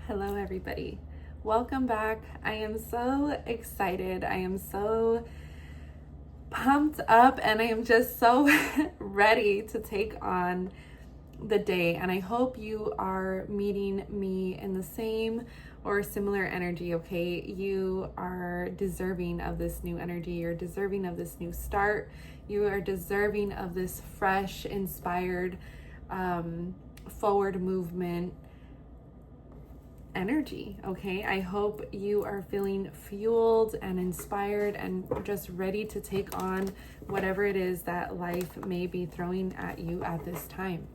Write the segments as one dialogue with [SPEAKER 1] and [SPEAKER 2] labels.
[SPEAKER 1] Hello, everybody. Welcome back. I am so excited. I am so pumped up, and I am just so ready to take on the day. And I hope you are meeting me in the same or similar energy, okay? You are deserving of this new energy. You're deserving of this new start. You are deserving of this fresh, inspired, forward movement energy, okay? I hope you are feeling fueled and inspired and just ready to take on whatever it is that life may be throwing at you at this time.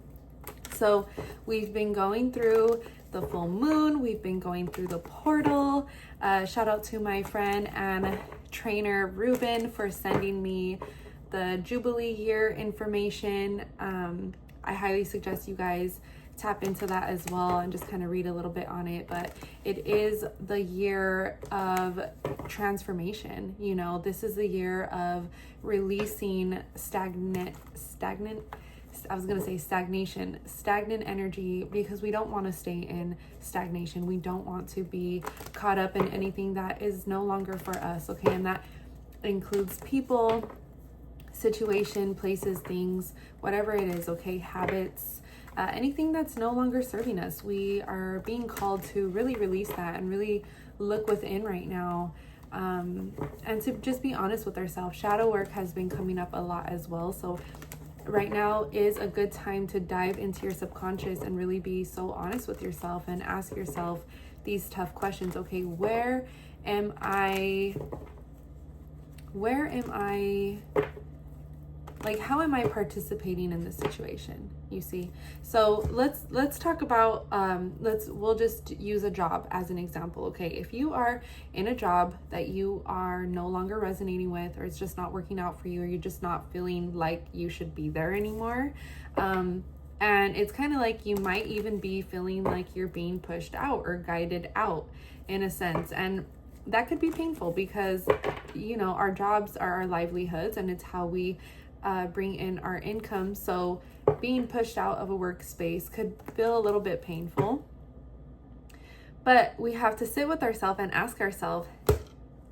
[SPEAKER 1] So we've been going through the full moon, we've been going through the portal. Shout out to my friend and trainer Ruben for sending me the Jubilee year information. I highly suggest you guys tap into that as well and just kind of read a little bit on it. But it is the year of transformation. You know, this is the year of releasing stagnant energy, because we don't want to stay in stagnation. We don't want to be caught up in anything that is no longer for us, okay? And that includes people, situation, places, things, whatever it is, okay? Habits, anything that's no longer serving us. We are being called to really release that and really look within right now, and to just be honest with ourselves. Shadow work has been coming up a lot as well. So right now is a good time to dive into your subconscious and really be so honest with yourself and ask yourself these tough questions. Okay, where am I, like, how am I participating in this situation? You see? So let's talk about, we'll just use a job as an example. Okay, if you are in a job that you are no longer resonating with, or it's just not working out for you, or you're just not feeling like you should be there anymore, and it's kind of like you might even be feeling like you're being pushed out or guided out in a sense. And that could be painful because, you know, our jobs are our livelihoods and it's how we bring in our income. So being pushed out of a workspace could feel a little bit painful, but we have to sit with ourselves and ask ourselves,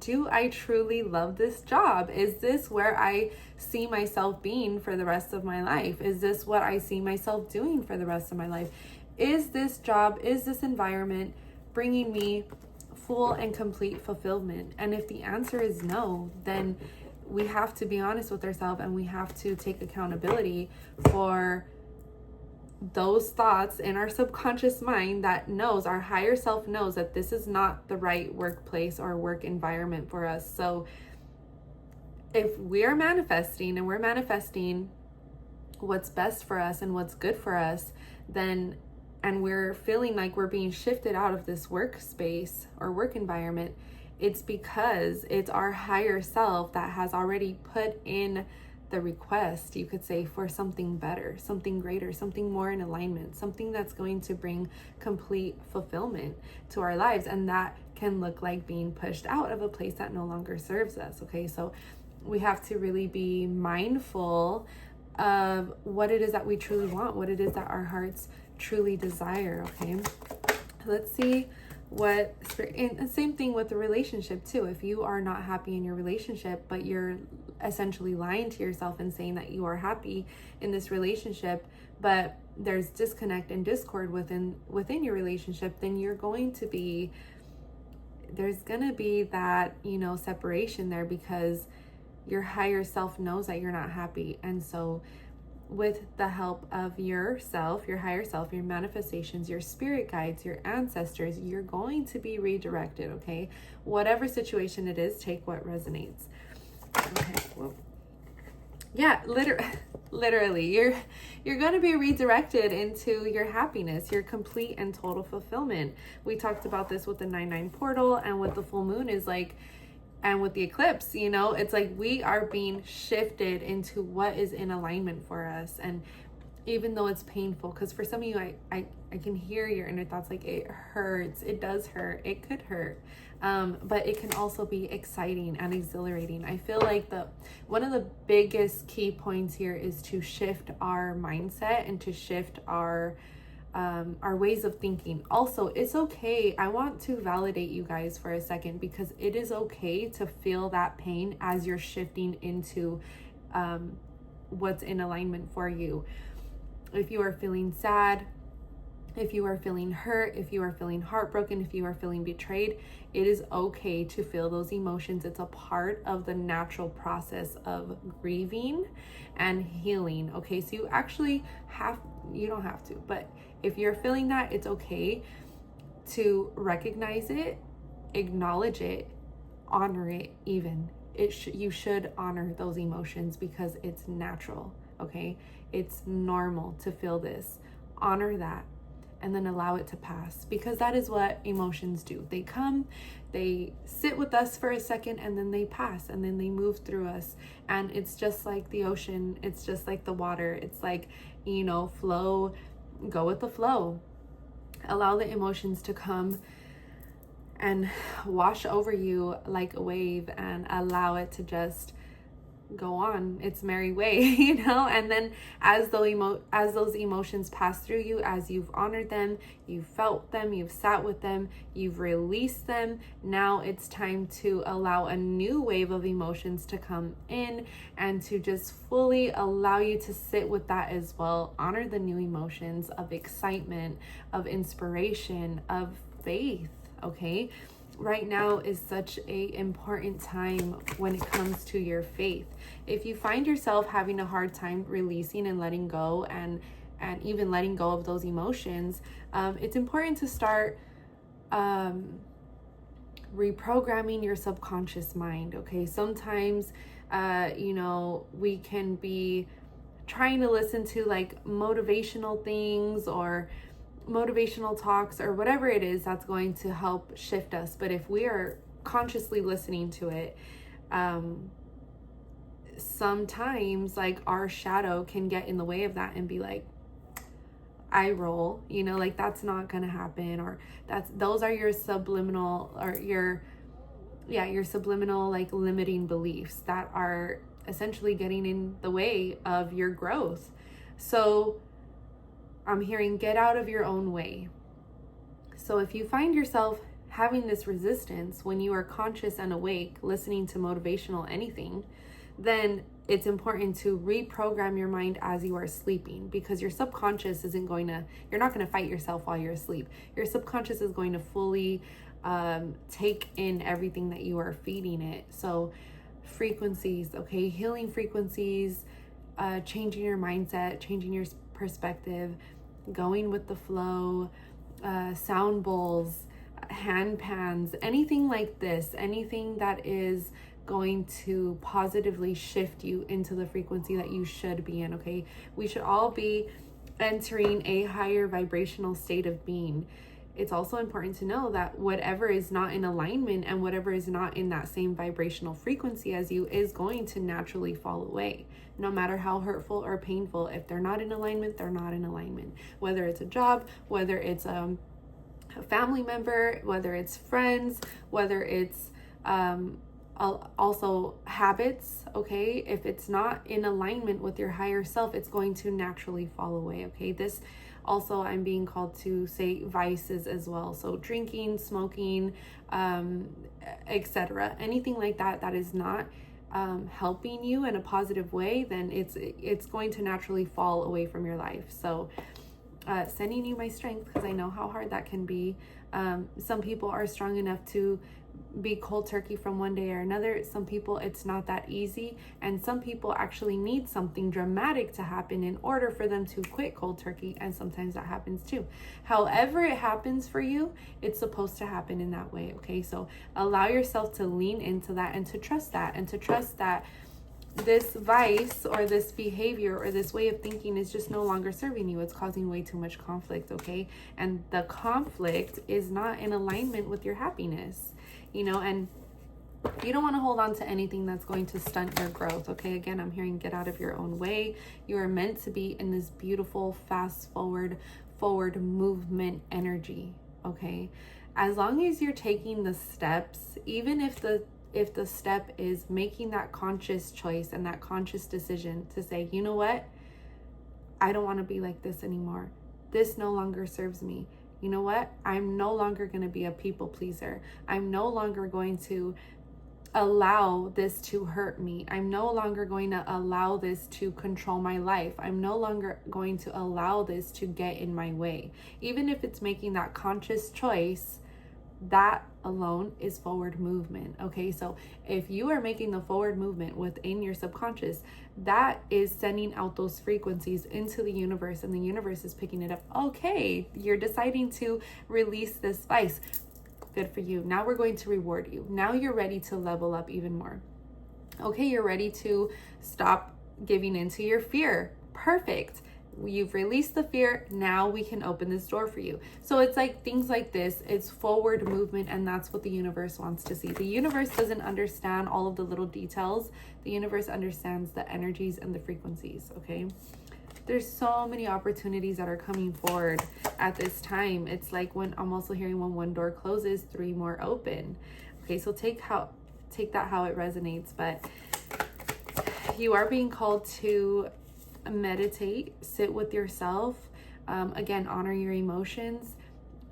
[SPEAKER 1] do I truly love this job? Is this where I see myself being for the rest of my life? Is this what I see myself doing for the rest of my life? Is this job, is this environment bringing me full and complete fulfillment? And if the answer is no, then we have to be honest with ourselves and we have to take accountability for those thoughts in our subconscious mind that knows, our higher self knows that this is not the right workplace or work environment for us. So if we are manifesting and we're manifesting what's best for us and what's good for us, then, and we're feeling like we're being shifted out of this workspace or work environment, it's because it's our higher self that has already put in the request, you could say, for something better, something greater, something more in alignment, something that's going to bring complete fulfillment to our lives. And that can look like being pushed out of a place that no longer serves us, okay? So we have to really be mindful of what it is that we truly want, what it is that our hearts truly desire, okay? Let's see what spirit, and the same thing with the relationship too. If you are not happy in your relationship, but you're essentially lying to yourself and saying that you are happy in this relationship, but there's disconnect and discord within your relationship, then there's gonna be that, you know, separation there, because your higher self knows that you're not happy. And so with the help of yourself, your higher self, your manifestations, your spirit guides, your ancestors, you're going to be redirected, okay? Whatever situation it is, take what resonates. Okay, well, yeah, literally, you're going to be redirected into your happiness, your complete and total fulfillment. We talked about this with the 9/9 portal, and with the full moon is like, and with the eclipse, you know, it's like we are being shifted into what is in alignment for us. And even though it's painful, because for some of you, I can hear your inner thoughts, like, it hurts, it does hurt, it could hurt, but it can also be exciting and exhilarating. I feel like one of the biggest key points here is to shift our mindset and to shift our our ways of thinking. Also, it's okay. I want to validate you guys for a second, because it is okay to feel that pain as you're shifting into what's in alignment for you. If you are feeling sad, if you are feeling hurt, if you are feeling heartbroken, if you are feeling betrayed, it is okay to feel those emotions. It's a part of the natural process of grieving and healing. Okay, so you don't have to, but if you're feeling that, it's okay to recognize it, acknowledge it, honor it even. You should honor those emotions because it's natural, okay? It's normal to feel this. Honor that and then allow it to pass, because that is what emotions do. They come, they sit with us for a second, and then they pass, and then they move through us. And it's just like the ocean. It's just like the water. It's like, flow, go with the flow. Allow the emotions to come and wash over you like a wave, and allow it to just go on its merry way, and then as those emotions pass through you, as you've honored them, you've felt them, you've sat with them, you've released them, now it's time to allow a new wave of emotions to come in, and to just fully allow you to sit with that as well. Honor the new emotions of excitement, of inspiration, of faith. Okay, right now is such a important time when it comes to your faith. If you find yourself having a hard time releasing and letting go, and even letting go of those emotions, it's important to start reprogramming your subconscious mind. Okay, sometimes we can be trying to listen to like motivational things or motivational talks or whatever it is that's going to help shift us. But if we are consciously listening to it, sometimes like our shadow can get in the way of that and be like, eye roll, like that's not gonna happen, or those are your subliminal, or your subliminal like limiting beliefs that are essentially getting in the way of your growth. So I'm hearing, get out of your own way. So if you find yourself having this resistance when you are conscious and awake, listening to motivational anything, then it's important to reprogram your mind as you are sleeping, because your subconscious you're not going to fight yourself while you're asleep. Your subconscious is going to fully take in everything that you are feeding it. So frequencies, okay, healing frequencies, changing your mindset, changing your perspective, going with the flow, sound bowls, hand pans, anything like this, anything that is going to positively shift you into the frequency that you should be in. Okay, we should all be entering a higher vibrational state of being. It's also important to know that whatever is not in alignment and whatever is not in that same vibrational frequency as you is going to naturally fall away. No matter how hurtful or painful, if they're not in alignment, they're not in alignment. Whether it's a job, whether it's a family member, whether it's friends, whether it's also habits, okay? If it's not in alignment with your higher self, it's going to naturally fall away, okay? This also, I'm being called to say vices as well. So drinking, smoking, etc. Anything like that is not helping you in a positive way, then it's going to naturally fall away from your life. So sending you my strength, because I know how hard that can be. Some people are strong enough to be cold turkey from one day or another. Some people, it's not that easy, and some people actually need something dramatic to happen in order for them to quit cold turkey, and sometimes that happens too. However it happens for you, it's supposed to happen in that way, okay? So allow yourself to lean into that and to trust that, and to trust that this vice or this behavior or this way of thinking is just no longer serving you. It's causing way too much conflict, okay? And the conflict is not in alignment with your happiness, and you don't want to hold on to anything that's going to stunt your growth, okay? Again, I'm hearing get out of your own way. You are meant to be in this beautiful, fast forward movement energy, okay? As long as you're taking the steps, even if the step is making that conscious choice and that conscious decision to say, you know what? I don't want to be like this anymore. this no longer serves me. You know what? I'm no longer going to be a people pleaser. I'm no longer going to allow this to hurt me. I'm no longer going to allow this to control my life. I'm no longer going to allow this to get in my way. Even if it's making that conscious choice, that alone is forward movement. Okay, so if you are making the forward movement within your subconscious, that is sending out those frequencies into the universe, and the universe is picking it up. Okay, you're deciding to release this spice. Good for you. Now we're going to reward you. Now you're ready to level up even more. Okay, you're ready to stop giving into your fear. Perfect. You've released the fear. Now we can open this door for you. So it's like things like this. It's forward movement, and that's what the universe wants to see. The universe doesn't understand all of the little details. The universe understands the energies and the frequencies, okay? There's so many opportunities that are coming forward at this time. It's like when I'm also hearing when one door closes, 3 more open. Okay, so take that how it resonates. But you are being called to meditate, sit with yourself, again, honor your emotions,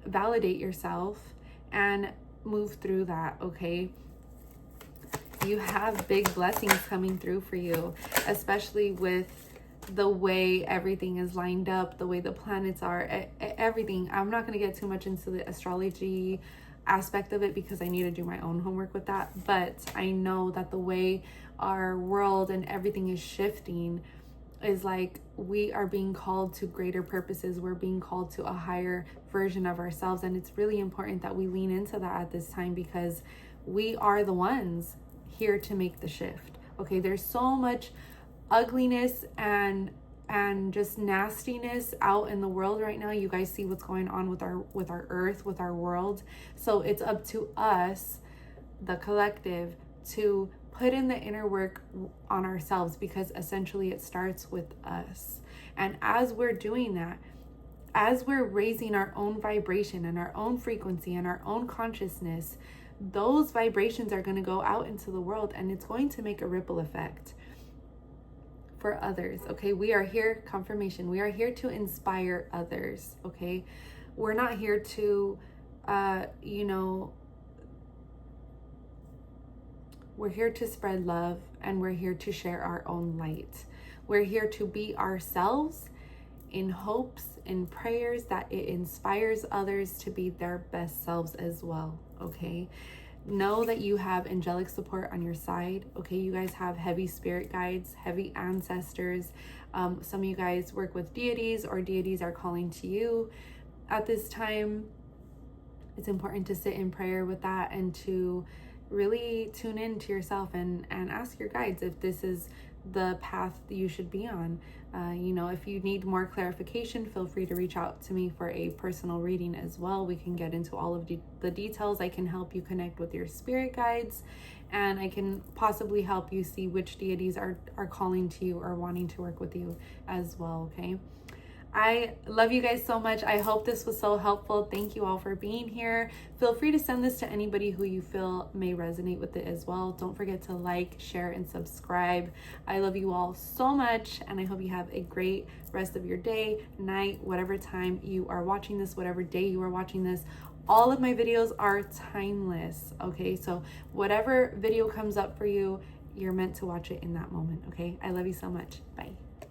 [SPEAKER 1] validate yourself, and move through that. Okay, you have big blessings coming through for you, especially with the way everything is lined up, the way the planets are, everything. I'm not going to get too much into the astrology aspect of it because I need to do my own homework with that, but I know that the way our world and everything is shifting is like we are being called to greater purposes. We're being called to a higher version of ourselves, and it's really important that we lean into that at this time because we are the ones here to make the shift. Okay, there's so much ugliness and just nastiness out in the world right now. You guys see what's going on with our earth, with our world. So it's up to us, the collective, to put in the inner work on ourselves, because essentially it starts with us. And as we're doing that, as we're raising our own vibration and our own frequency and our own consciousness, those vibrations are going to go out into the world, and it's going to make a ripple effect for others. Okay, we are here, confirmation, we are here to inspire others. Okay, we're not here to we're here to spread love, and we're here to share our own light. We're here to be ourselves in hopes and prayers that it inspires others to be their best selves as well. Okay, know that you have angelic support on your side. Okay, you guys have heavy spirit guides, heavy ancestors. Some of you guys work with deities, or deities are calling to you at this time. It's important to sit in prayer with that and to really tune in to yourself and ask your guides if this is the path that you should be on. If you need more clarification, feel free to reach out to me for a personal reading as well. We can get into all of the details. I can help you connect with your spirit guides, and I can possibly help you see which deities are calling to you or wanting to work with you as well. Okay, I love you guys so much. I hope this was so helpful. Thank you all for being here. Feel free to send this to anybody who you feel may resonate with it as well. Don't forget to like, share, and subscribe. I love you all so much, and I hope you have a great rest of your day, night, whatever time you are watching this, whatever day you are watching this. All of my videos are timeless, okay? So whatever video comes up for you, you're meant to watch it in that moment, okay? I love you so much. Bye.